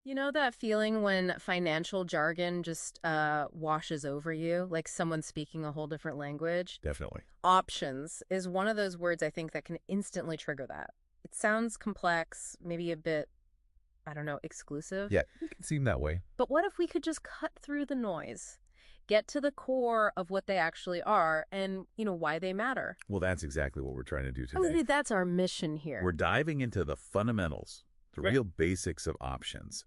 You know that feeling when financial jargon just washes over you, like someone speaking a whole different language? Definitely. Options is one of those words I think that can instantly trigger that. It sounds complex, maybe a bit, I don't know, exclusive. Yeah, it can seem that way. But what if we could just cut through the noise, get to the core of what they actually are and, why they matter? Well, that's exactly what we're trying to do I today. mean, that's our mission We're here. diving into the fundamentals, the Right. real basics of options,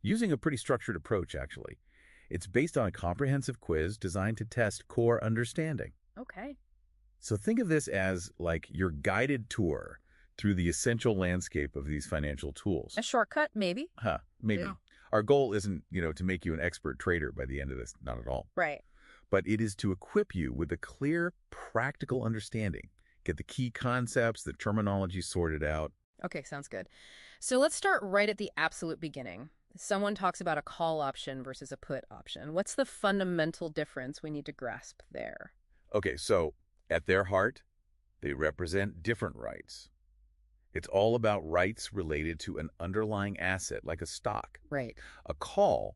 using a pretty structured approach, actually. It's based on a comprehensive quiz designed to test core understanding. Okay. So think of this as like your guided tour through the essential landscape of these financial tools. A shortcut, maybe? Maybe. Yeah. Our goal isn't, to make you an expert trader by the end of this, not at all. Right. But it is to equip you with a clear, practical understanding. Get the key concepts, the terminology sorted out. Okay, sounds good. So let's start right at the absolute beginning. Someone talks about a call option versus a put option. What's the fundamental difference we need to grasp there? Okay, so at their heart, they represent different rights. It's all about rights related to an underlying asset, like a stock. Right. A call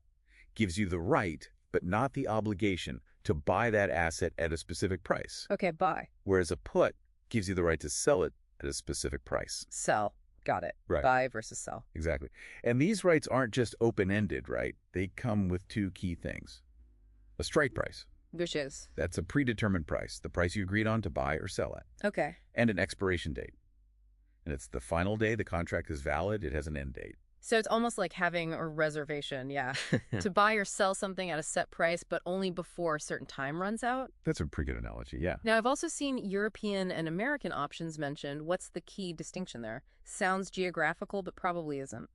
gives you the right, but not the obligation, to buy that asset at a specific price, Okay, buy. whereas a put gives you the right to sell it at a specific price. Sell. Got it. Right. Buy versus sell. Exactly. And these rights aren't just open-ended, right? They come with two key things. A strike price. Which is? That's a predetermined price, the price you agreed on to buy or sell at. Okay. And an expiration date. And it's the final day the contract is valid. It has an end date. So it's almost like having a reservation, yeah. To buy or sell something at a set price, but only before a certain time runs out. That's a pretty good analogy, yeah. Now, I've also seen European and American options mentioned. What's the key distinction there? Sounds geographical, but probably isn't.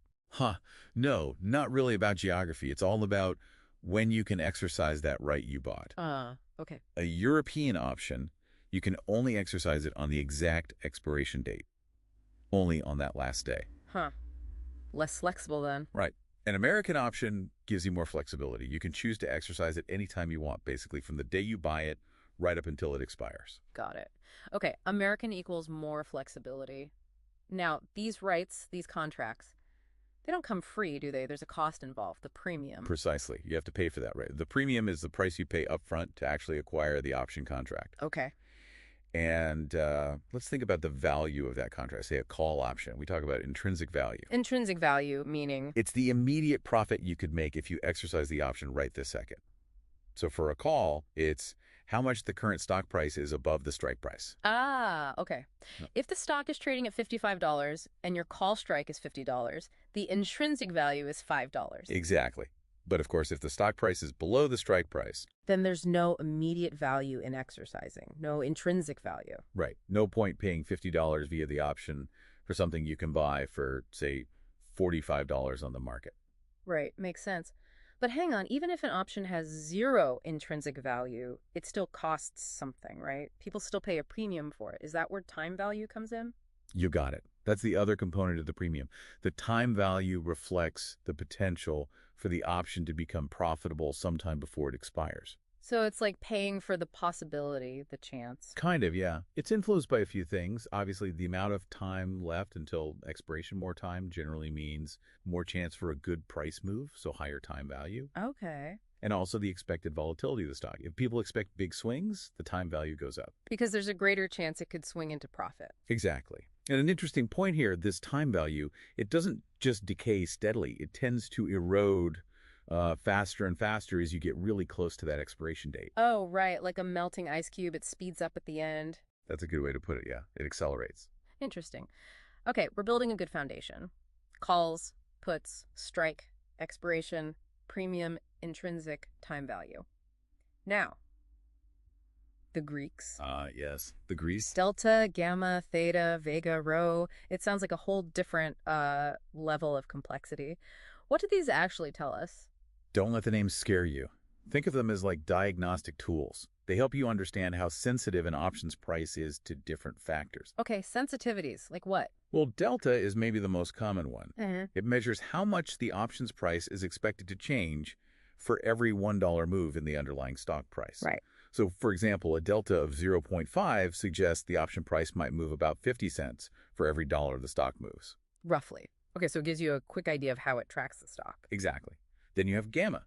No, not really about geography. It's all about when you can exercise that right you bought. Okay. A European option, you can only exercise it on the exact expiration date. Only on that last day. Huh. Less flexible then. Right. An American option gives you more flexibility. You can choose to exercise it anytime you want, basically from the day you buy it right up until it expires. Got it. Okay, American equals more flexibility. Now, these rights, these contracts, they don't come free, do they? There's a cost involved, the premium. Precisely. You have to pay for that, right? The premium is the price you pay upfront to actually acquire the option contract. Okay. And let's think about the value of that contract, say a call option. We talk about intrinsic value. Intrinsic value, meaning? It's the immediate profit you could make if you exercise the option right this second. So for a call, it's how much the current stock price is above the strike price. Okay. If the stock is trading at $55 and your call strike is $50, the intrinsic value is $5. Exactly. But of course, if the stock price is below the strike price, Then there's no immediate value in exercising, no intrinsic value. right, no point paying $50 via the option for something you can buy for, say, $45 on the market. Right, makes sense. But hang on, even if an option has zero intrinsic value, it still costs something, right? People still pay a premium for it. Is that where time value comes in? You got it. That's the other component of the premium. The time value reflects the potential for the option to become profitable sometime before it expires. So it's like paying for the possibility, the chance. Kind of, yeah. It's influenced by a few things. Obviously, the amount of time left until expiration, more time, generally means more chance for a good price move, so higher time value. Okay. And also the expected volatility of the stock. If people expect big swings, the time value goes up. Because there's a greater chance it could swing into profit. Exactly. And an interesting point here, this time value, it doesn't just decay steadily. It tends to erode faster and faster as you get really close to that expiration date. Oh, right, like a melting ice cube, it speeds up at the end. That's a good way to put it, yeah. It accelerates. Interesting. Okay, we're building a good foundation. Calls, puts, strike, expiration, premium, intrinsic, time value. Now, the Greeks. Yes. The Greece. Delta, gamma, theta, vega, rho. It sounds like a whole different level of complexity. What do these actually tell us? Don't let the names scare you. Think of them as like diagnostic tools. They help you understand how sensitive an option's price is to different factors. Okay, sensitivities. Like what? Well, delta is maybe the most common one. Mm-hmm. It measures how much the option's price is expected to change for every $1 move in the underlying stock price. Right. So, for example, a delta of 0.5 suggests the option price might move about 50 cents for every dollar the stock moves. Roughly. Okay, so it gives you a quick idea of how it tracks the stock. Exactly. Then you have gamma.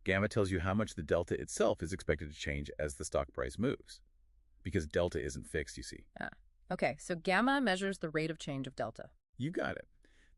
Gamma tells you how much the delta itself is expected to change as the stock price moves. Because delta isn't fixed, you see. Ah. Okay, so gamma measures the rate of change of delta. You got it.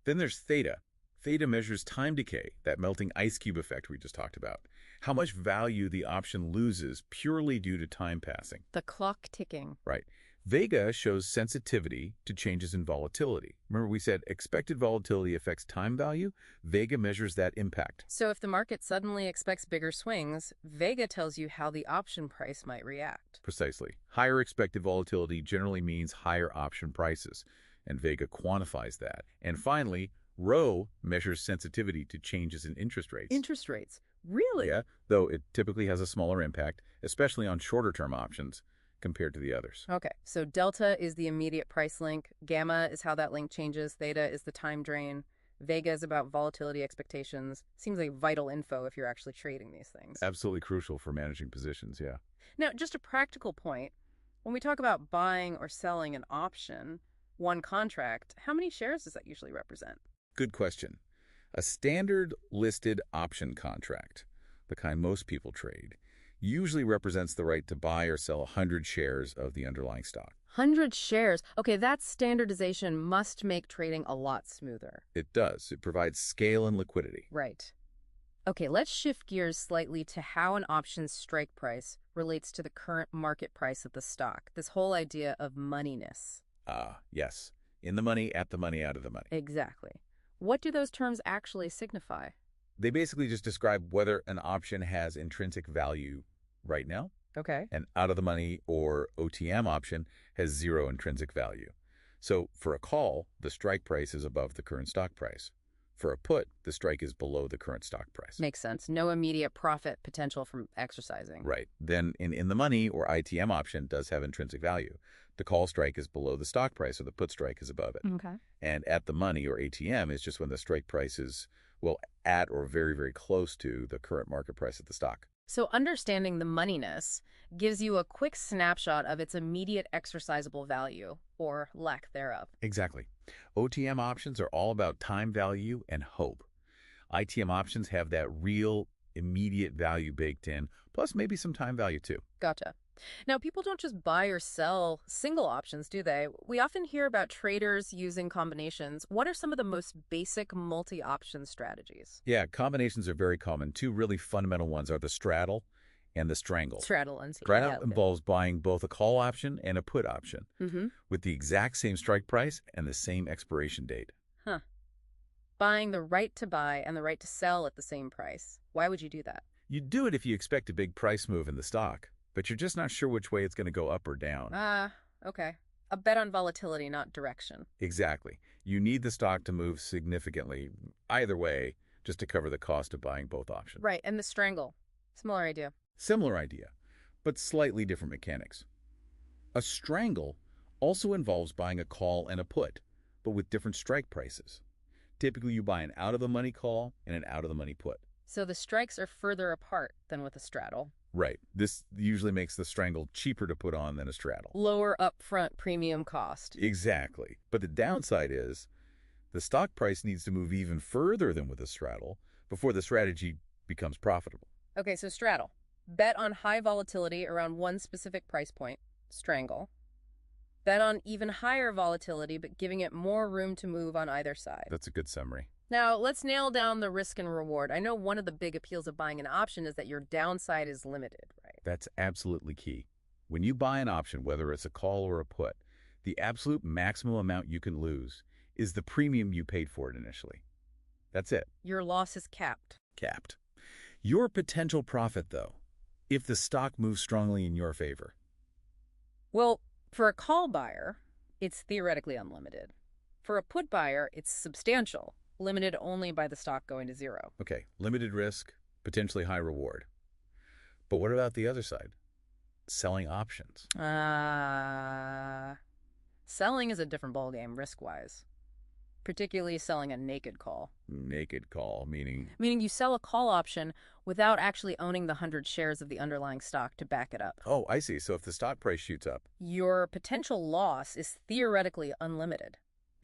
Then there's theta. Theta measures time decay, that melting ice cube effect we just talked about. How much value the option loses purely due to time passing. The clock ticking. Right. Vega shows sensitivity to changes in volatility. Remember we said expected volatility affects time value? Vega measures that impact. So if the market suddenly expects bigger swings, Vega tells you how the option price might react. Precisely. Higher expected volatility generally means higher option prices, and Vega quantifies that. And finally, Rho measures sensitivity to changes in interest rates. Interest rates? Really? Yeah, though it typically has a smaller impact, especially on shorter-term options compared to the others. Okay, so delta is the immediate price link, gamma is how that link changes, theta is the time drain, Vega is about volatility expectations. Seems like vital info if you're actually trading these things. Absolutely crucial for managing positions, yeah. Now, just a practical point. When we talk about buying or selling an option, one contract, how many shares does that usually represent? Good question. A standard listed option contract, the kind most people trade, usually represents the right to buy or sell 100 shares of the underlying stock. 100 shares. Okay, that standardization must make trading a lot smoother. It does. It provides scale and liquidity. Right. Okay, let's shift gears slightly to how an option's strike price relates to the current market price of the stock. This whole idea of moneyness. Yes. In the money, at the money, out of the money. Exactly. What do those terms actually signify? They basically just describe whether an option has intrinsic value right now. Okay. An out-of-the-money or OTM option has zero intrinsic value. So for a call, the strike price is above the current stock price. For a put, the strike is below the current stock price. Makes sense. No immediate profit potential from exercising. Right. Then in the money or ITM option does have intrinsic value. The call strike is below the stock price or the put strike is above it. Okay. And at the money or ATM is just when the strike price is, well, at or very, very close to the current market price of the stock. So understanding the moneyness gives you a quick snapshot of its immediate exercisable value, or lack thereof. Exactly. OTM options are all about time value and hope. ITM options have that real, immediate value baked in, plus maybe some time value too. Gotcha. Now, people don't just buy or sell single options, do they? We often hear about traders using combinations. What are some of the most basic multi-option strategies? Yeah, combinations are very common. Two really fundamental ones are the straddle and the strangle. Straddle and Straddle yeah, okay. involves buying both a call option and a put option Mm-hmm. with the exact same strike price and the same expiration date. Huh. Buying the right to buy and the right to sell at the same price. Why would you do that? You'd do it if you expect a big price move in the stock, but you're just not sure which way it's going to go up or down. Okay. A bet on volatility, not direction. Exactly. You need the stock to move significantly, either way, just to cover the cost of buying both options. Right, and the strangle. Similar idea. Similar idea, but slightly different mechanics. A strangle also involves buying a call and a put, but with different strike prices. Typically, you buy an out-of-the-money call and an out-of-the-money put. So the strikes are further apart than with a straddle. Right. This usually makes the strangle cheaper to put on than a straddle. Lower upfront premium cost. Exactly. But the downside is the stock price needs to move even further than with a straddle before the strategy becomes profitable. Okay, so straddle. Bet on high volatility around one specific price point. Strangle. Bet on even higher volatility, but giving it more room to move on either side. That's a good summary. Now, let's nail down the risk and reward. I know one of the big appeals of buying an option is that your downside is limited, right? That's absolutely key. When you buy an option, whether it's a call or a put, the absolute maximum amount you can lose is the premium you paid for it initially. That's it. Your loss is capped. Capped. Your potential profit, though, if the stock moves strongly in your favor. Well, for a call buyer, it's theoretically unlimited. For a put buyer, it's substantial, limited only by the stock going to zero. Okay, limited risk, potentially high reward. But what about the other side? Selling options. Selling is a different ballgame risk-wise, particularly selling a naked call. Naked call, meaning? Meaning you sell a call option without actually owning the 100 shares of the underlying stock to back it up. Oh, I see. So if the stock price shoots up. Your potential loss is theoretically unlimited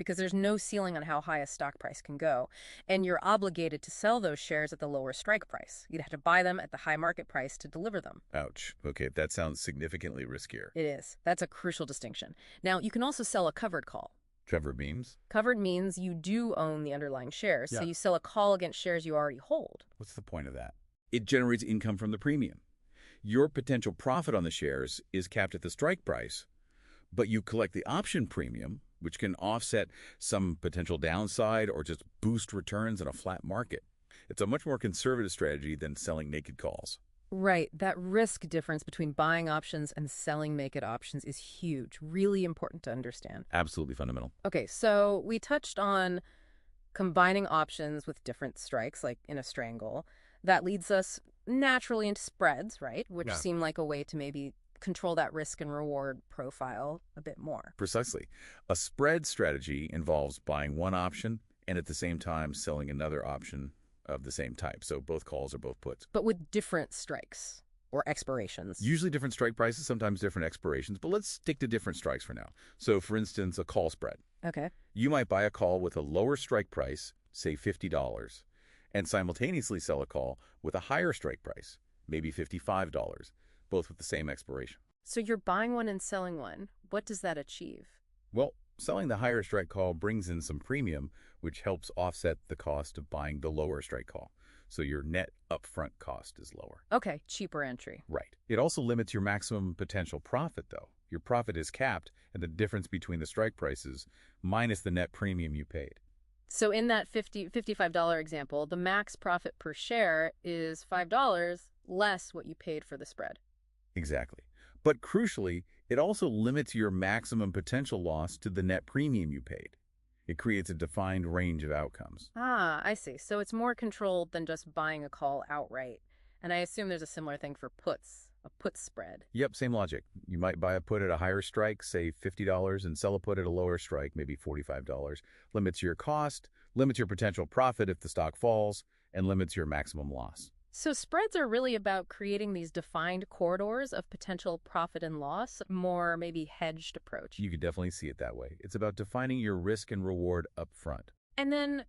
because there's no ceiling on how high a stock price can go, and you're obligated to sell those shares at the lower strike price. You'd have to buy them at the high market price to deliver them. Ouch. Okay, that sounds significantly riskier. It is. That's a crucial distinction. Now, you can also sell a covered call. Trevor Beams? Covered means you do own the underlying shares, so Yeah. you sell a call against shares you already hold. What's the point of that? It generates income from the premium. Your potential profit on the shares is capped at the strike price, but you collect the option premium, which can offset some potential downside or just boost returns in a flat market. It's a much more conservative strategy than selling naked calls. Right. That risk difference between buying options and selling naked options is huge. Really important to understand. Absolutely fundamental. Okay, so we touched on combining options with different strikes, like in a strangle. That leads us naturally into spreads, right? Which Yeah. seem like a way to maybe control that risk and reward profile a bit more. Precisely. A spread strategy involves buying one option and at the same time selling another option of the same type. So both calls or both puts. But with different strikes or expirations. Usually different strike prices, sometimes different expirations, but let's stick to different strikes for now. So for instance, a call spread. Okay. You might buy a call with a lower strike price, say $50, and simultaneously sell a call with a higher strike price, maybe $55, both with the same expiration. So you're buying one and selling one. What does that achieve? Well, selling the higher strike call brings in some premium, which helps offset the cost of buying the lower strike call. So your net upfront cost is lower. Okay, cheaper entry. Right. It also limits your maximum potential profit, though. Your profit is capped at the difference between the strike prices minus the net premium you paid. So in that $55 example, the max profit per share is $5 less what you paid for the spread. Exactly. But crucially, it also limits your maximum potential loss to the net premium you paid. It creates a defined range of outcomes. Ah, I see. So it's more controlled than just buying a call outright. And I assume there's a similar thing for puts, a put spread. Yep, same logic. You might buy a put at a higher strike, say $50, and sell a put at a lower strike, maybe $45. Limits your cost, limits your potential profit if the stock falls, and limits your maximum loss. So spreads are really about creating these defined corridors of potential profit and loss, more maybe hedged approach. You could definitely see it that way. It's about defining your risk and reward up front. And then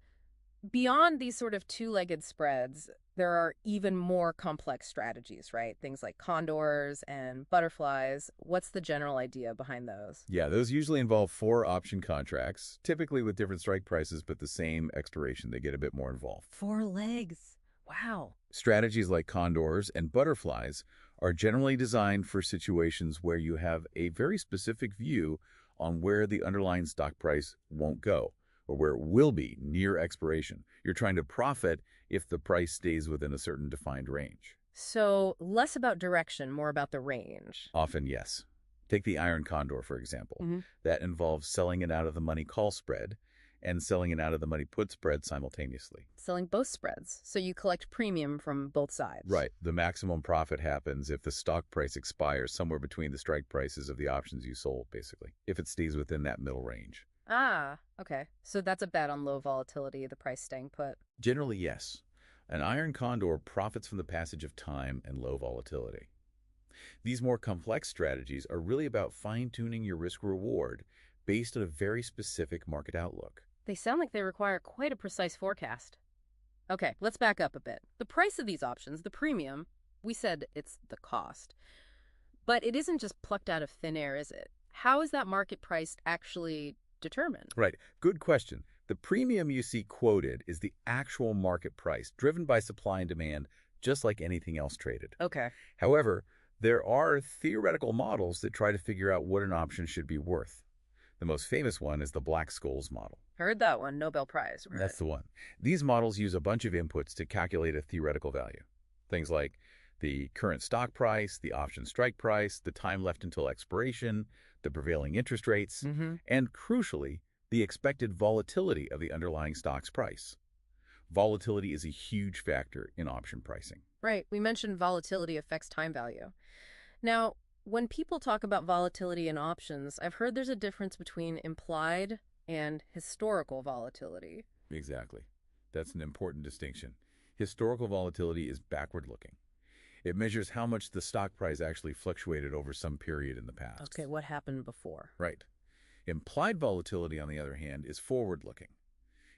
beyond these sort of two-legged spreads, there are even more complex strategies, right? Things like condors and butterflies. What's the general idea behind those? Yeah, those usually involve 4 option contracts, typically with different strike prices but the same expiration. They get a bit more involved. 4 legs. Wow. Strategies like condors and butterflies are generally designed for situations where you have a very specific view on where the underlying stock price won't go or where it will be near expiration. You're trying to profit if the price stays within a certain defined range. So less about direction, more about the range. Often, yes. Take the iron condor, for example. Mm-hmm. That involves selling it out of the money call spread and selling it out of the money put spread simultaneously. Selling both spreads, so you collect premium from both sides. Right. The maximum profit happens if the stock price expires somewhere between the strike prices of the options you sold, basically, if it stays within that middle range. Ah, okay. So that's a bet on low volatility, the price staying put. Generally, yes. An iron condor profits from the passage of time and low volatility. These more complex strategies are really about fine-tuning your risk-reward based on a very specific market outlook. They sound like they require quite a precise forecast. Okay, let's back up a bit. The price of these options, the premium, we said it's the cost. But it isn't just plucked out of thin air, is it? How is that market price actually determined? Right. Good question. The premium you see quoted is the actual market price, driven by supply and demand, just like anything else traded. Okay. However, there are theoretical models that try to figure out what an option should be worth. The most famous one is the Black-Scholes model. Heard that one, Nobel Prize. Right. That's the one. These models use a bunch of inputs to calculate a theoretical value. Things like the current stock price, the option strike price, the time left until expiration, the prevailing interest rates, and crucially, the expected volatility of the underlying stock's price. Volatility is a huge factor in option pricing. Right. We mentioned volatility affects time value. Now, when people talk about volatility in options, I've heard there's a difference between implied and historical volatility. Exactly. That's an important distinction. Historical volatility is backward-looking. It measures how much the stock price actually fluctuated over some period in the past. Okay, what happened before? Right. Implied volatility, on the other hand, is forward-looking.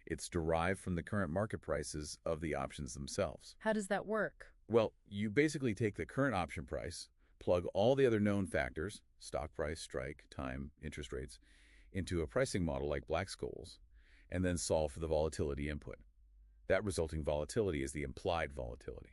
It's derived from the current market prices of the options themselves. How does that work? Well, you basically take the current option price, plug all the other known factors, stock price, strike, time, interest rates, into a pricing model like Black-Scholes, and then solve for the volatility input. That resulting volatility is the implied volatility.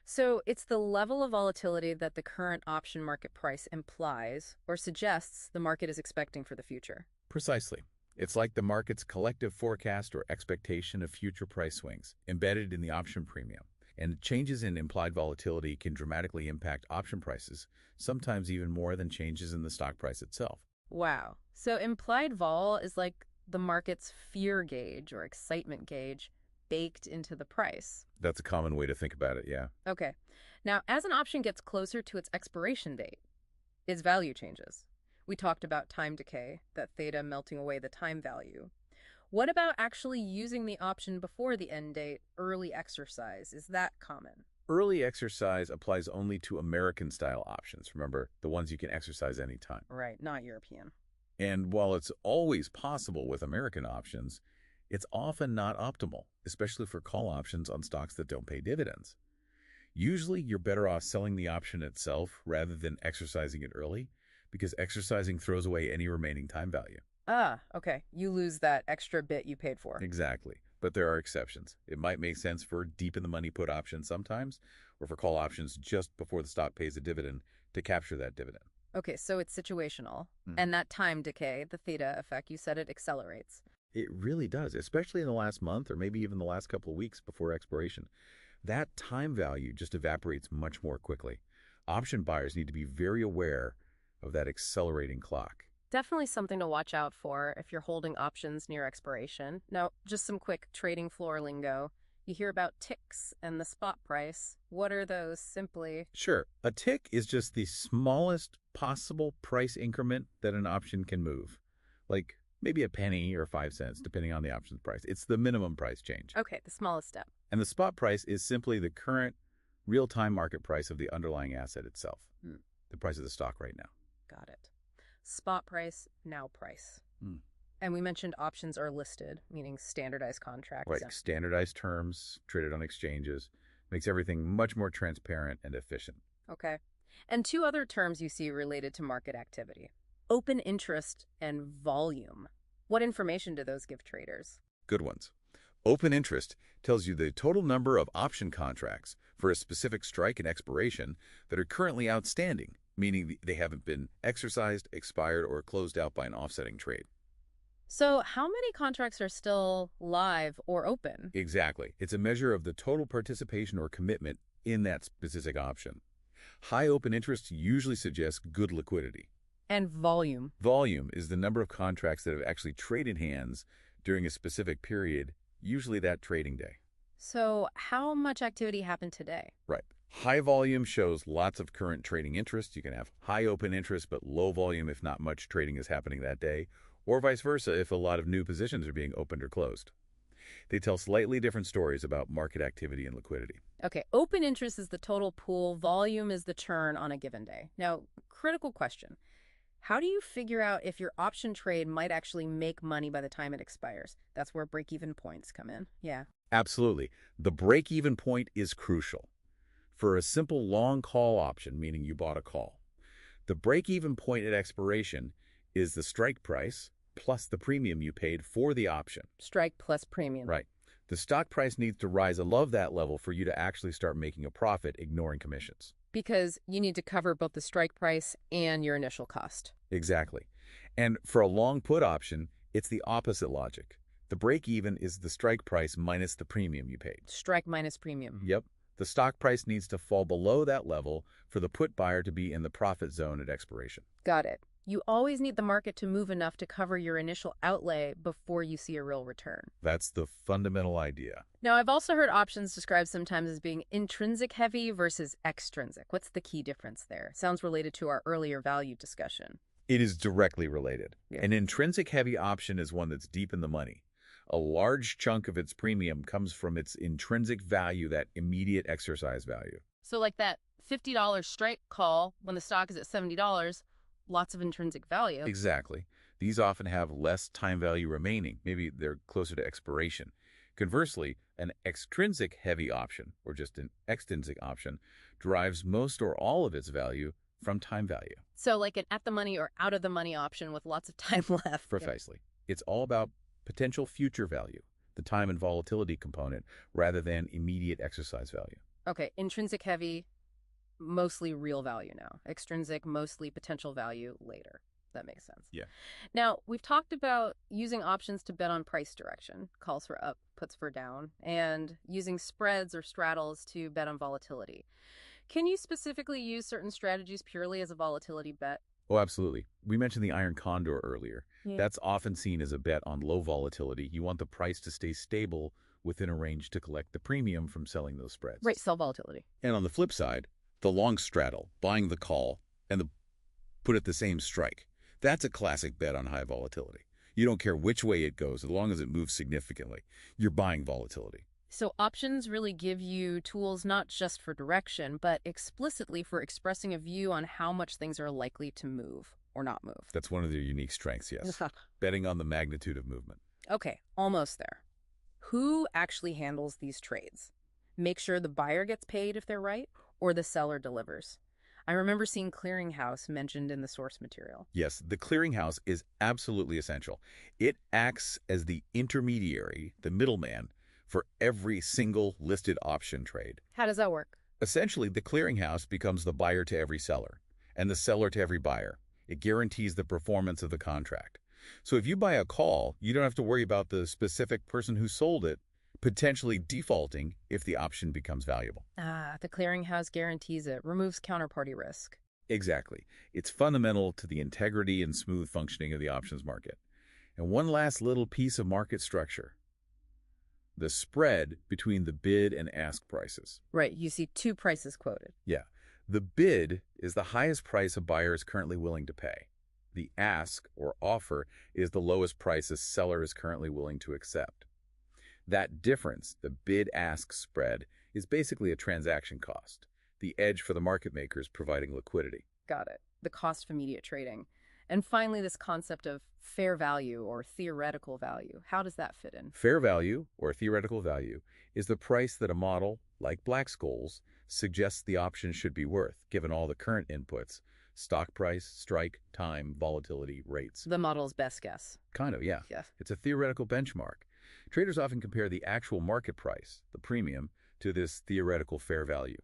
So it's the level of volatility that the current option market price implies or suggests the market is expecting for the future. Precisely. It's like the market's collective forecast or expectation of future price swings embedded in the option premium. And changes in implied volatility can dramatically impact option prices, sometimes even more than changes in the stock price itself. Wow. So implied vol is like the market's fear gauge or excitement gauge baked into the price. That's a common way to think about it, yeah. Okay. Now, as an option gets closer to its expiration date, its value changes. We talked about time decay, that theta melting away the time value. What about actually using the option before the end date, early exercise? Is that common? Early exercise applies only to American-style options. Remember, the ones you can exercise anytime. Right, not European. And while it's always possible with American options, it's often not optimal, especially for call options on stocks that don't pay dividends. Usually, you're better off selling the option itself rather than exercising it early, because exercising throws away any remaining time value. Ah, okay. You lose that extra bit you paid for. Exactly. But there are exceptions. It might make sense for deep-in-the-money put options sometimes, or for call options just before the stock pays a dividend to capture that dividend. Okay, so it's situational. And that time decay, the theta effect, you said it accelerates. It really does, especially in the last month or maybe even the last couple of weeks before expiration. That time value just evaporates much more quickly. Option buyers need to be very aware of that accelerating clock. Definitely something to watch out for if you're holding options near expiration. Now, just some quick trading floor lingo. You hear about ticks and the spot price. What are those simply? Sure, a tick is just the smallest possible price increment that an option can move. Like maybe a penny or 5 cents, depending on the option's price. It's the minimum price change. Okay, the smallest step. And the spot price is simply the current real-time market price of the underlying asset itself, the price of the stock right now. Got it. Spot price, now price. Hmm. And we mentioned options are listed, meaning standardized contracts. Right, standardized terms, traded on exchanges, makes everything much more transparent and efficient. Okay. And two other terms you see related to market activity. Open interest and volume. What information do those give traders? Good ones. Open interest tells you the total number of option contracts for a specific strike and expiration that are currently outstanding, meaning they haven't been exercised, expired, or closed out by an offsetting trade. So how many contracts are still live or open? Exactly. It's a measure of the total participation or commitment in that specific option. High open interest usually suggests good liquidity. And volume. Volume is the number of contracts that have actually traded hands during a specific period, usually that trading day. So how much activity happened today? Right. High volume shows lots of current trading interest. You can have high open interest, but low volume if not much trading is happening that day, or vice versa if a lot of new positions are being opened or closed. They tell slightly different stories about market activity and liquidity. Okay, open interest is the total pool, volume is the churn on a given day. Now, critical question. How do you figure out if your option trade might actually make money by the time it expires? That's where break-even points come in. Yeah. Absolutely. The break-even point is crucial. For a simple long call option, meaning you bought a call, the break-even point at expiration is the strike price plus the premium you paid for the option. Strike plus premium. Right. The stock price needs to rise above that level for you to actually start making a profit, ignoring commissions. Because you need to cover both the strike price and your initial cost. Exactly. And for a long put option, it's the opposite logic. The break-even is the strike price minus the premium you paid. Strike minus premium. Yep. The stock price needs to fall below that level for the put buyer to be in the profit zone at expiration. Got it. You always need the market to move enough to cover your initial outlay before you see a real return. That's the fundamental idea. Now, I've also heard options described sometimes as being intrinsic heavy versus extrinsic. What's the key difference there? Sounds related to our earlier value discussion. It is directly related. Yeah. An intrinsic heavy option is one that's deep in the money. A large chunk of its premium comes from its intrinsic value, that immediate exercise value. So like that $50 strike call when the stock is at $70, lots of intrinsic value. Exactly. These often have less time value remaining. Maybe they're closer to expiration. Conversely, an extrinsic heavy option, or just an extrinsic option, derives most or all of its value from time value. So like an at the money or out of the money option with lots of time left. Yep. Precisely. It's all about potential future value, the time and volatility component, rather than immediate exercise value. Okay, intrinsic heavy, mostly real value now. Extrinsic, mostly potential value later. That makes sense. Yeah. Now, we've talked about using options to bet on price direction, calls for up, puts for down, and using spreads or straddles to bet on volatility. Can you specifically use certain strategies purely as a volatility bet? Oh, absolutely. We mentioned the iron condor earlier. Yeah. That's often seen as a bet on low volatility. You want the price to stay stable within a range to collect the premium from selling those spreads. Right, sell volatility. And on the flip side, the long straddle, buying the call and the put at the same strike. That's a classic bet on high volatility. You don't care which way it goes, as long as it moves significantly. You're buying volatility. So options really give you tools not just for direction, but explicitly for expressing a view on how much things are likely to move or not move. That's one of their unique strengths, yes. Betting on the magnitude of movement. Okay, almost there. Who actually handles these trades? Make sure the buyer gets paid if they're right, or the seller delivers? I remember seeing clearinghouse mentioned in the source material. Yes, the clearinghouse is absolutely essential. It acts as the intermediary, the middleman, for every single listed option trade. How does that work? Essentially, the clearinghouse becomes the buyer to every seller, and the seller to every buyer. It guarantees the performance of the contract. So if you buy a call, you don't have to worry about the specific person who sold it potentially defaulting if the option becomes valuable. Ah, the clearinghouse guarantees it, removes counterparty risk. Exactly. It's fundamental to the integrity and smooth functioning of the options market. And one last little piece of market structure: the spread between the bid and ask prices. Right, you see two prices quoted. Yeah. The bid is the highest price a buyer is currently willing to pay. The ask, or offer, is the lowest price a seller is currently willing to accept. That difference, the bid-ask spread, is basically a transaction cost, the edge for the market makers providing liquidity. Got it. The cost of immediate trading. And finally, this concept of fair value or theoretical value. How does that fit in? Fair value, or theoretical value, is the price that a model, like Black-Scholes, suggests the option should be worth, given all the current inputs: stock price, strike, time, volatility, rates. The model's best guess. Kind of, yeah. Yeah. It's a theoretical benchmark. Traders often compare the actual market price, the premium, to this theoretical fair value.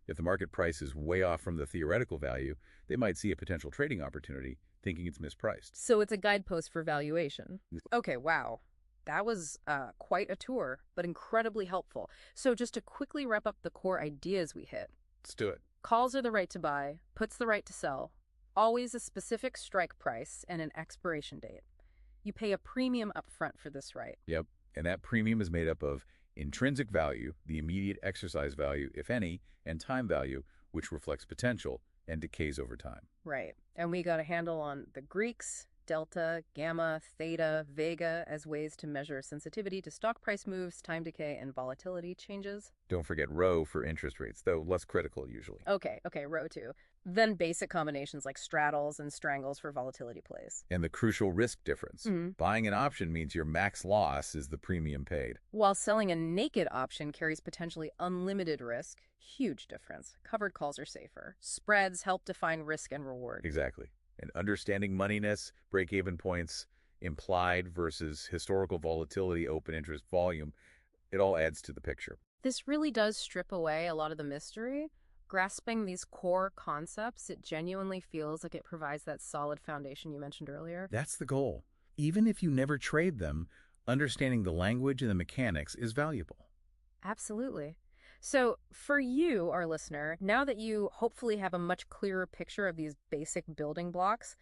If the market price is way off from the theoretical value, they might see a potential trading opportunity, thinking it's mispriced. So it's a guidepost for valuation. Okay, wow. That was quite a tour, but incredibly helpful. So just to quickly wrap up the core ideas we hit. Let's do it. Calls are the right to buy, puts the right to sell, always a specific strike price and an expiration date. You pay a premium up front for this right. Yep. And that premium is made up of intrinsic value, the immediate exercise value, if any, and time value, which reflects potential and decays over time. Right. And we got a handle on the Greeks, delta, gamma, theta, vega as ways to measure sensitivity to stock price moves, time decay, and volatility changes. Don't forget rho for interest rates, though less critical usually. Okay, rho too. Then basic combinations like straddles and strangles for volatility plays. And the crucial risk difference. Buying an option means your max loss is the premium paid. While selling a naked option carries potentially unlimited risk. Huge difference. Covered calls are safer. Spreads help define risk and reward. Exactly. And understanding moneyness, break-even points, implied versus historical volatility, open interest volume, it all adds to the picture. This really does strip away a lot of the mystery. Grasping these core concepts, it genuinely feels like it provides that solid foundation you mentioned earlier. That's the goal. Even if you never trade them, understanding the language and the mechanics is valuable. Absolutely. So for you, our listener, now that you hopefully have a much clearer picture of these basic building blocks,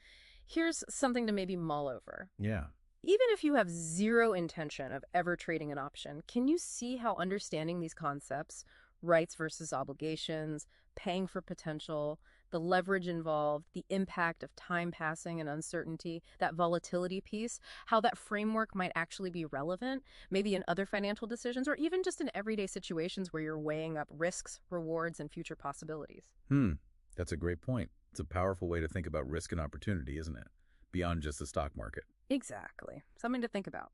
here's something to maybe mull over. Yeah. Even if you have zero intention of ever trading an option, can you see how understanding these concepts, rights versus obligations, paying for potential, the leverage involved, the impact of time passing and uncertainty, that volatility piece, how that framework might actually be relevant, maybe in other financial decisions, or even just in everyday situations where you're weighing up risks, rewards, and future possibilities? That's a great point. It's a powerful way to think about risk and opportunity, isn't it? beyond just the stock market. Exactly. Something to think about.